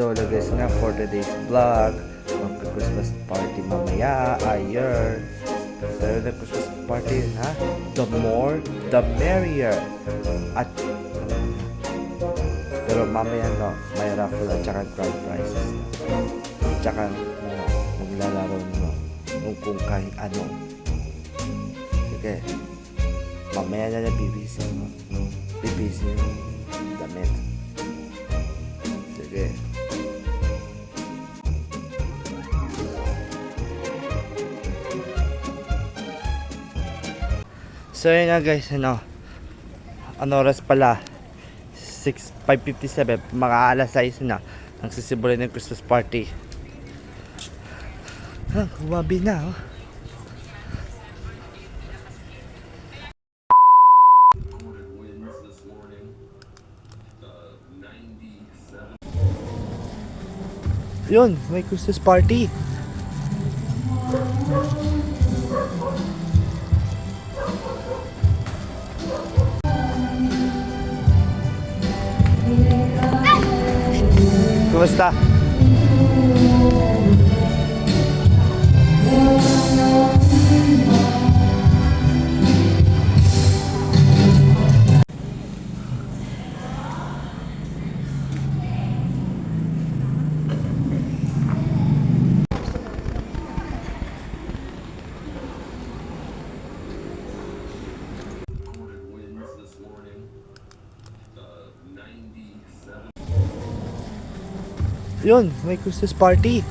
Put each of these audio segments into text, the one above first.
So guys nga for today's vlog, magka-Christmas party mamaya, ayun. Pero the Christmas party, ha? The more, the merrier. At pero mamaya no, may raffle at saka grand prizes. Tsaka maglalaro kung kahit ano. Sige. Mamaya na bibisi yung damit. Sige. So yun na guys, ano oras pala? 5:57, mga alas 6 na. Nagsisimulan ng Christmas party. Kumabi na, oh. Yun, may Christmas party. Kumusta? Yun, may Christmas party.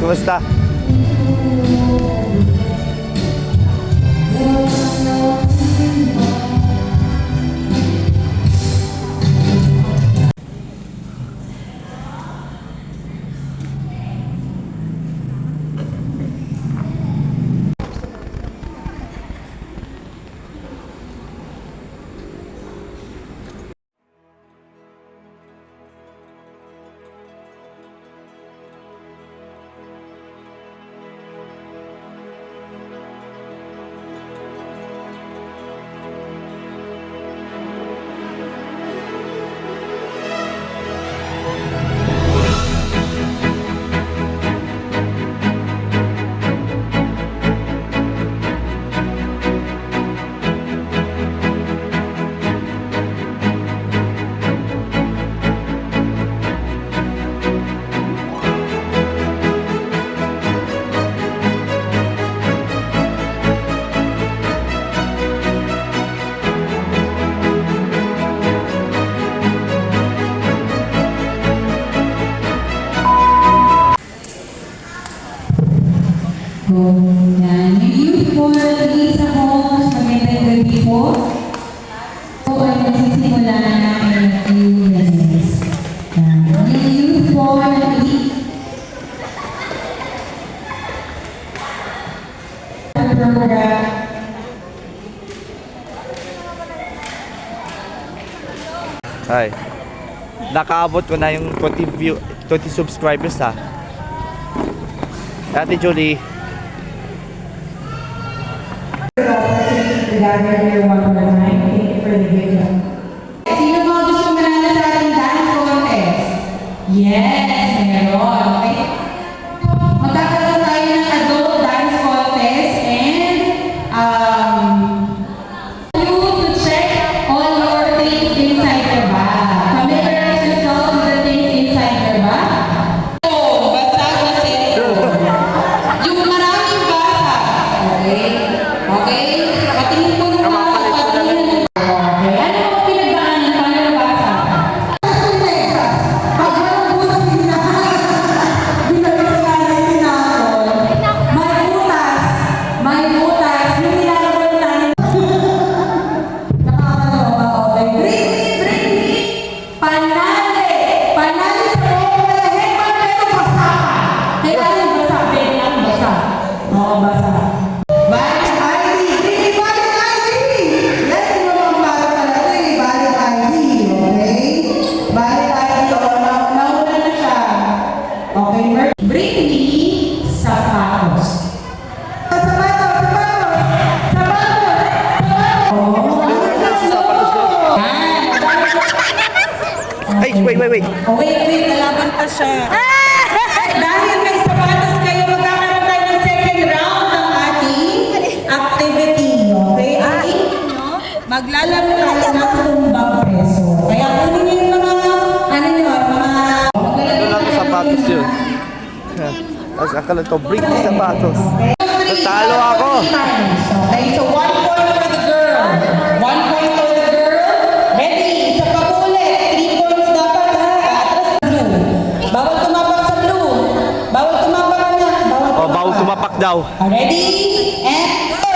Kumusta? Yan. Yung youth for Lisa Holmes, magandang gabi po. So, ay nagsisimula na namin ng few minutes. Yung youth for program. Hi. Nakaabot ko na yung 20 subscribers, ha. Ate Julie. Sino mga gusto manalo sa ating dance contest? Yes, meron. Okay. Magkakaroon tayo ng adult dance contest and you to check all your things inside the bag. Familiarize yourself with the things inside the bag. Basa kasi yung maraming basa. Okay? Okay? Patingin po ng basa. Patingin ng okay. Ano mga pinagdaanan? Paano nabasa? Pag walang butas, hindi na Ay, wait. Oh, wait, nalaban pa siya. Dahil may sapatos kayo, magkakaroon tayo ng second round ng ating activity. Okay? Maglalaro tayo ng tumbang preso. Kaya kunin niyo yung mga, Ito lang yung sapatos yun. Tapos akala to, bring the sapatos. Natalo ako. Okay, so 1 point for the girl. 1 point for the girl. Ready? Isa pa po ulit. 3 points dapat ha. Atras sa blue. Bawal tumapak sa blue. Bawal tumapak ka na. Oh, bawal tumapak daw. Ready? And go!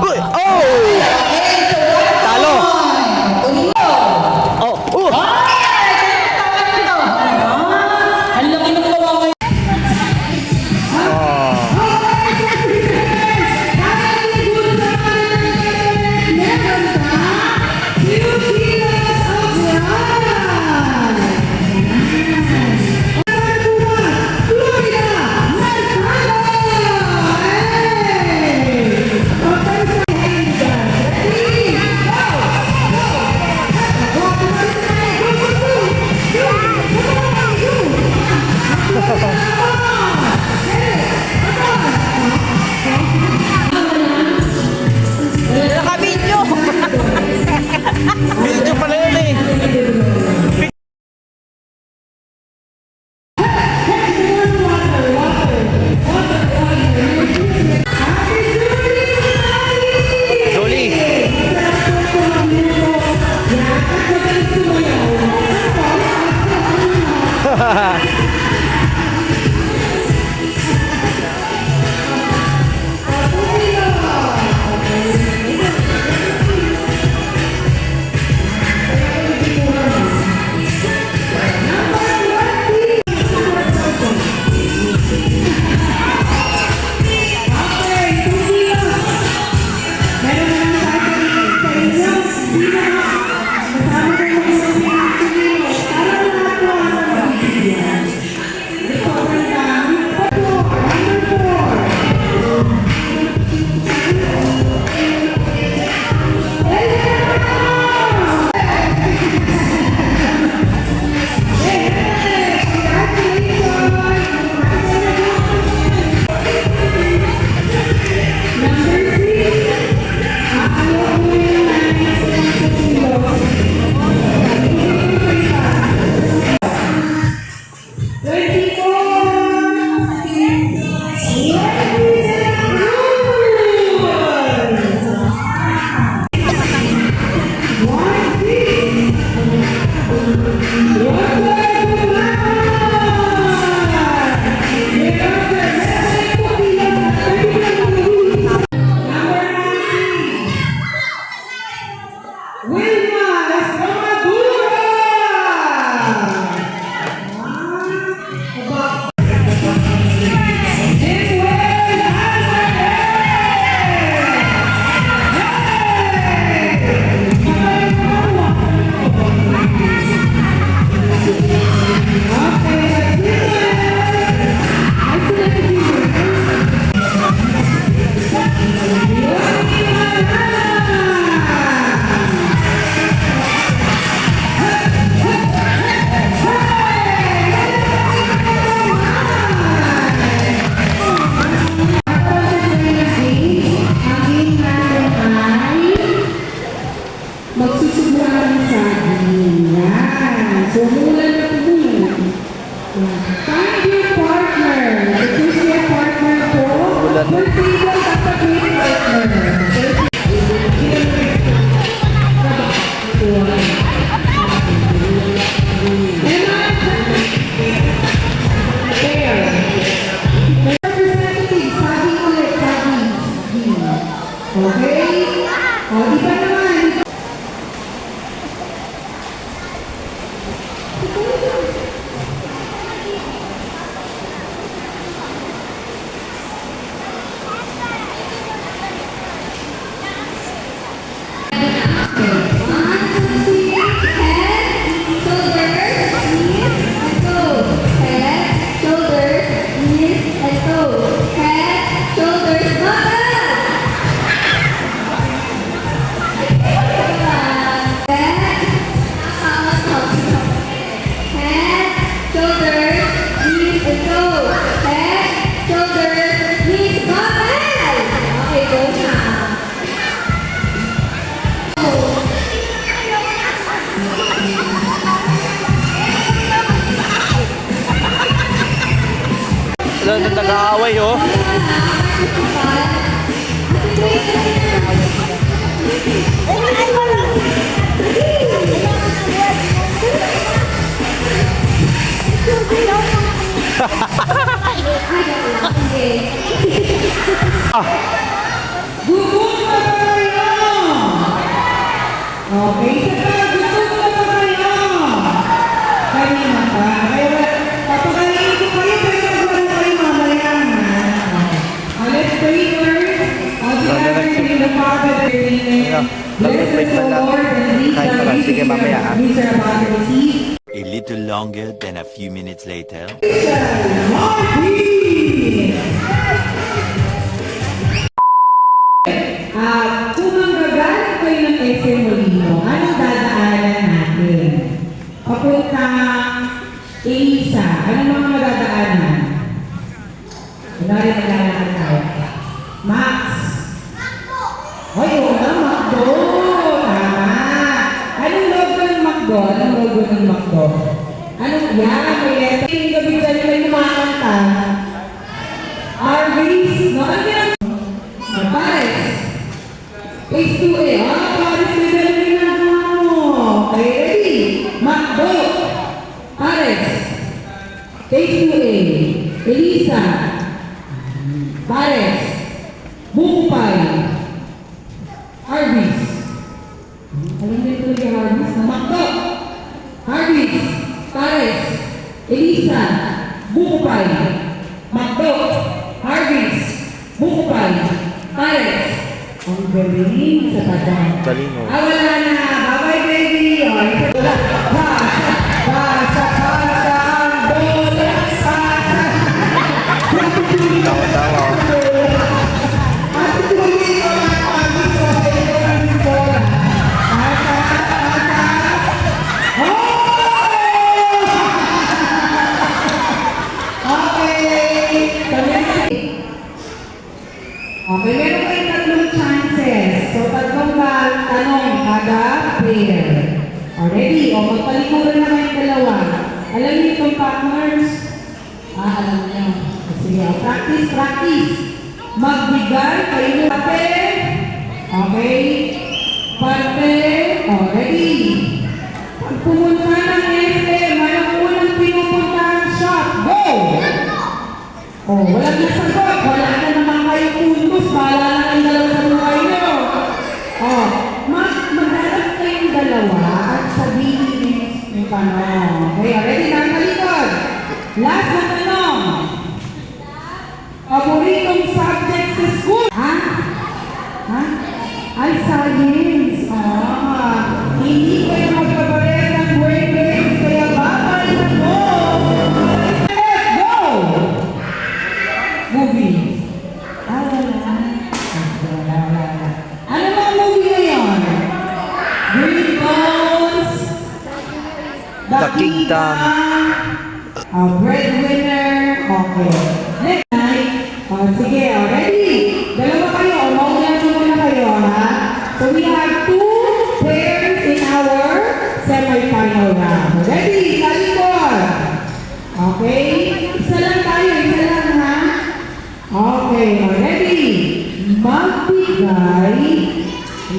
Uy! Oh! Okay, so 1 point. Talo. Tuloy mo. Oh! Ang laki ng kawawa. Video pala yun eh. Jolie. Ganda na nag-aaway, oh. Gutom na ba kayo? Okay, gutom na ba kayo? Kanina pa. Kaya papakainin ko kayo, pero wala kayo mamaya. Let's pray first. I'll be answering in the Father, bless us, O Lord, and these Kahit pala, sige, mamaya, ah. these are about to receive. A little longer than a few minutes later. Kung manggagaling kayo ng SM Molino, anong dadaanan natin? Papuntang Elisa, anong mga madadaanan? Kunwari naglalakad tayo. Max. Ay, oo na, Macdo. Tama. Anong logo ng Macdo? Anong logo ng Macdo? Anong yan? May letter. Yung gabi dyan may kumakanta. Arby's. No, ano yan? Pares. Phase 2A. Pares may dala ginagawa mo. Okay, ready? Macdo. Pares. Phase 2A. Elisa. Pares. Bukupay. Arby's. Alam niyo ito yung Arby's na Macdo. Arby's. Pares. Elisa. Bukupay. Macdo. Arby's. Bukupay. Pares. Ang galing sa tatang. Galing, oh. Wala na. Bye-bye, baby. O, isa wala. Pasa. Pasa. Pasa. Ang bola. Pasa. Tawa-tawa, oh. At tuloy ko na pagod ko sa iyo ng bola. Pasa. Pasa. Okay. Okay, meron kayong tatlong chances. So, tatlong tanong kada player. Already, o magpalikuran na kayong dalawa. Alam niyo itong partners? Alam niyo. Sige, practice, practice. Magbigay kayo ng parte. Okay. Parte. Already. Pag pumunta ng SM, anong unang pinupunta ang shop? Go! Oh, walang nasagot. Wala na naman kayo puntos. Bahala na ang dalawa sa buhay nyo. Oh, magharap kayong dalawa at sabihin yung tanong. Okay, ready na ang talikod. Last na tanong. Paboritong subject sa school? Ha? Ha? Ay, science. Hindi kayo magkabares ng grades, kaya bakal na mo. Let's go! Movie. Wala. Ano mga movie ngayon? Green Bones. The Kingdom. Breadwinner. Okay. Next night. Sige, ready? Dalawa kayo. Mauna muna kayo, ha? So we have 2 pairs in our semi-final round. Ready? Talikod. Okay? Isa lang tayo. Isa lang, ha? Okay, ready? Magbigay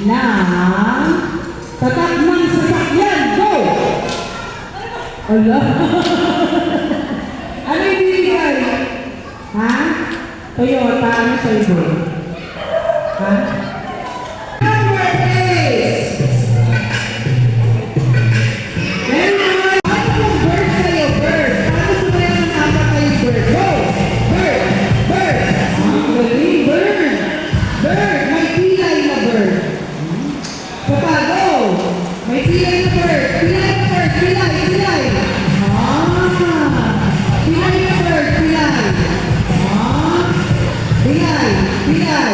ng tatak ng sasakyan. Go! Ala. Ano yung bibigay? Ha? Toyota, ano sa ibo? Ha? Number 8! Meron ano yung bird kayo? Bird. Paano kung meron nasa kayo bird? Go! Bird! Bird! Ang galing, bird! Bird! May pilay na bird. Sa pago! May pilay na bird! Pilay na bird! Pilay! Pilay! Pilay na bird! Pilay! Pilay! Pilay!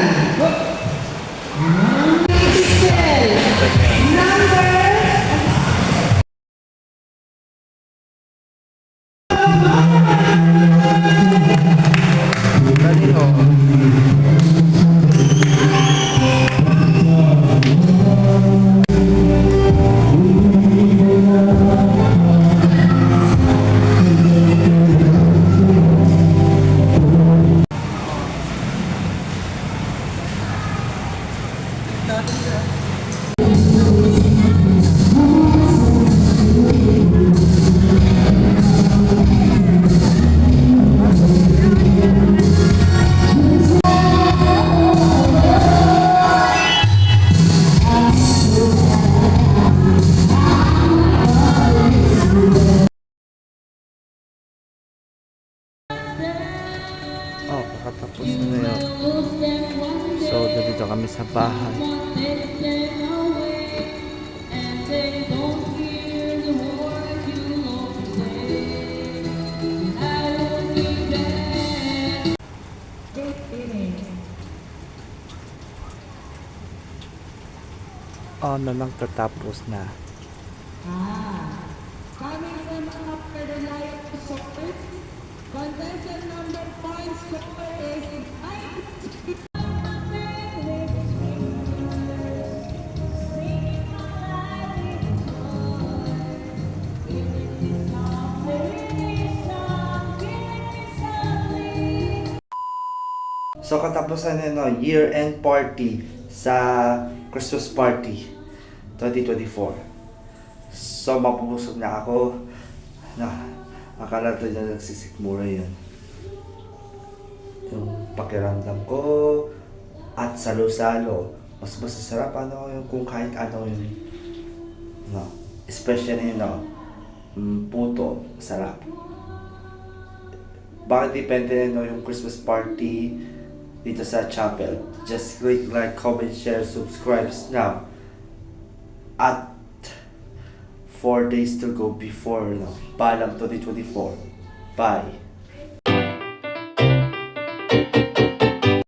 ano lang tatapos na. Coming from after the night soccer, contestant number 5 score is So katapusan na year-end party sa Christmas party 2024. So mapupusog na ako. Akala to dyan nagsisikmura yun. Yung pakiramdam ko at salo-salo. Mas masasarap yung kung kahit ano yun. No. Especially puto, sarap. Baka depende yung Christmas party dito sa chapel. Just click like, comment, share, subscribe now. At 4 days to go before Balam 2024. Bye.